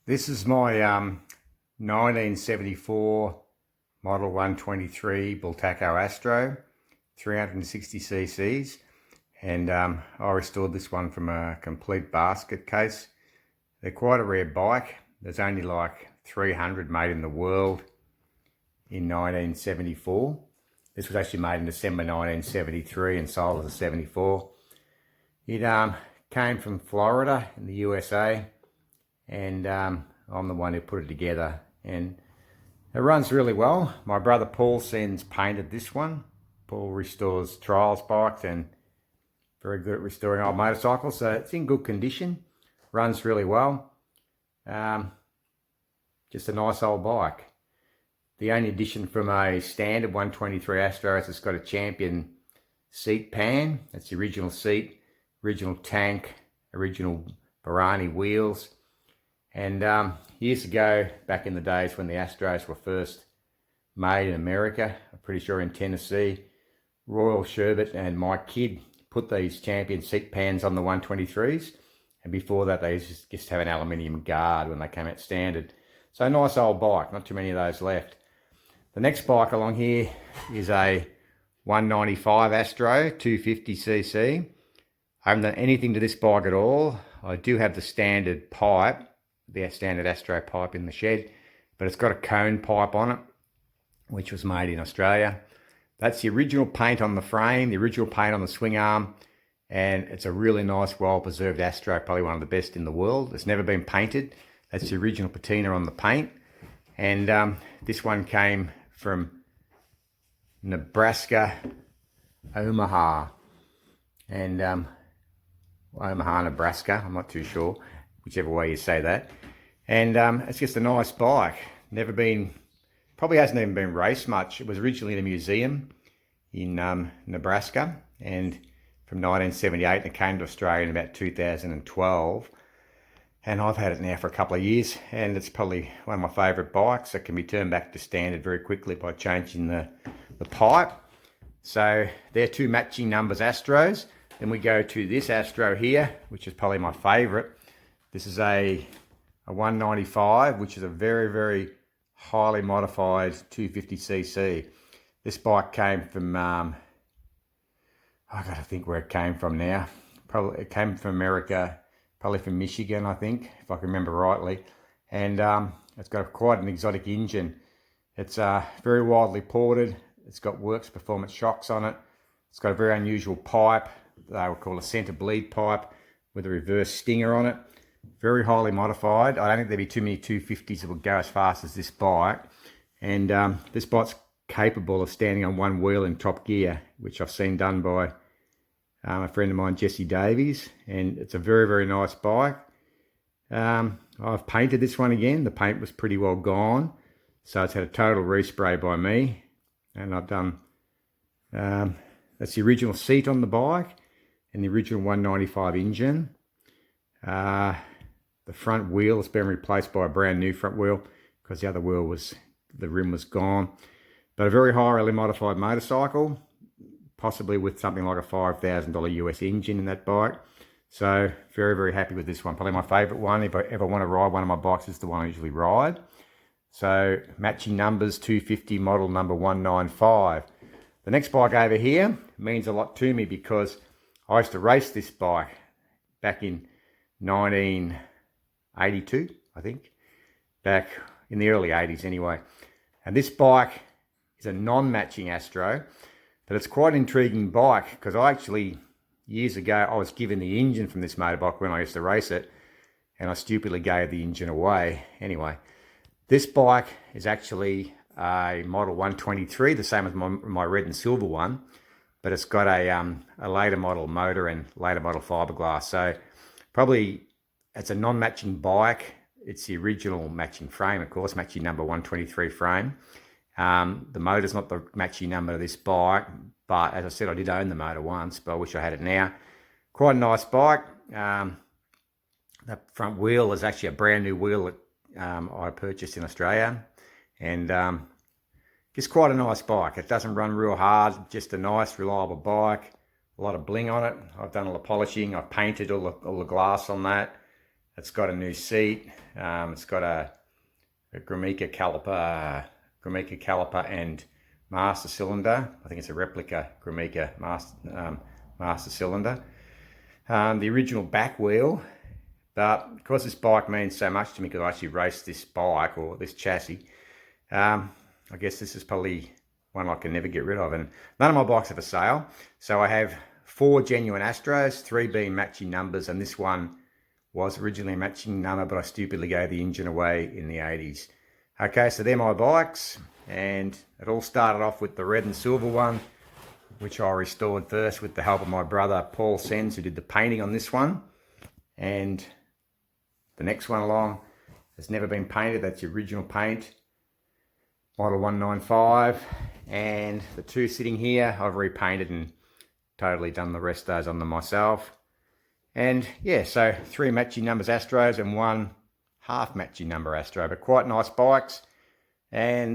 This is my 1974 Model 123 Bultaco Astro, 360 cc's, and I restored this one from a complete basket case. They're quite a rare bike. There's only like 300 made in the world in 1974. This was actually made in December 1973 and sold as a 74. It came from Florida in the USA, and I'm the one who put it together, and it runs really well. My brother Paul Sens painted this one. Paul restores trials bikes and very good at restoring old motorcycles, so it's in good condition, runs really well. Just a nice old bike. The only addition from a standard 123 Astros, it's got a champion seat pan. That's the original seat, original tank, original Barani wheels. And years ago, back in the days when the Astros were first made in America, I'm pretty sure in Tennessee, Royal Sherbet and Mike Kidd put these champion seat pans on the 123s. And before that, they used to have an aluminium guard when they came out standard. So a nice old bike, not too many of those left. The next bike along here is a 195 Astro, 250cc. I haven't done anything to this bike at all. I do have the standard pipe, the standard Astro pipe in the shed, but it's got a cone pipe on it, which was made in Australia. That's the original paint on the frame, the original paint on the swing arm, and it's a really nice, well-preserved Astro, probably one of the best in the world. It's never been painted. That's the original patina on the paint. And this one came from Nebraska, Omaha, and Omaha, Nebraska, I'm not too sure, whichever way you say that. And it's just a nice bike. Probably hasn't even been raced much. It was originally in a museum in Nebraska, and from 1978, and it came to Australia in about 2012. And I've had it now for a couple of years, and it's probably one of my favourite bikes. It can be turned back to standard very quickly by changing the pipe. So they're two matching numbers Astros. Then we go to this Astro here, which is probably my favourite. This is a 195, which is a very, very highly modified 250cc. This bike came from, I got to think where it came from now. Probably it came from America, probably from Michigan, I think, if I can remember rightly. And it's got quite an exotic engine. It's very widely ported. It's got works performance shocks on it. It's got a very unusual pipe. They would call a centre bleed pipe with a reverse stinger on it. Very highly modified. I don't think there'd be too many 250s that would go as fast as this bike. And this bike's capable of standing on one wheel in top gear, which I've seen done by a friend of mine, Jesse Davies. And it's a very, very nice bike. I've painted this one again. The paint was pretty well gone, so it's had a total respray by me. And I've done, that's the original seat on the bike and the original 195 engine. The front wheel has been replaced by a brand new front wheel because the other wheel the rim was gone. But a very highly modified motorcycle, possibly with something like a $5,000 US engine in that bike. So very, very happy with this one. Probably my favourite one. If I ever want to ride one of my bikes, it's the one I usually ride. So matching numbers, 250 model number 195. The next bike over here means a lot to me because I used to race this bike back in 1982, I think, back in the early 80s anyway. And this bike is a non-matching Astro, but it's quite an intriguing bike because years ago, I was given the engine from this motorbike when I used to race it, and I stupidly gave the engine away. Anyway, this bike is actually a Model 123, the same as my red and silver one, but it's got a later model motor and later model fiberglass. So probably it's a non-matching bike. It's the original matching frame, of course, matching number 123 frame. The motor's not the matching number of this bike, but as I said, I did own the motor once, but I wish I had it now. Quite a nice bike. The front wheel is actually a brand new wheel that I purchased in Australia, and just quite a nice bike. It doesn't run real hard, just a nice, reliable bike. A lot of bling on it. I've done all the polishing. I've painted all the glass on that. It's got a new seat. It's got a Gramica caliper and master cylinder. I think it's a replica Gramica master cylinder. The original back wheel, but because this bike means so much to me, because I actually raced this bike or this chassis, I guess this is probably one I can never get rid of. And none of my bikes are for sale. So I have 4 genuine Astros, 3 being matching numbers, and this one was originally a matching number, but I stupidly gave the engine away in the 80s. Okay, so they're my bikes, and it all started off with the red and silver one, which I restored first with the help of my brother Paul Sens, who did the painting on this one. And the next one along has never been painted. That's the original paint, model 195. And the 2 sitting here, I've repainted and totally done the restos on them myself. And yeah, so 3 matching numbers Astros and 1 half matching number Astro, but quite nice bikes. And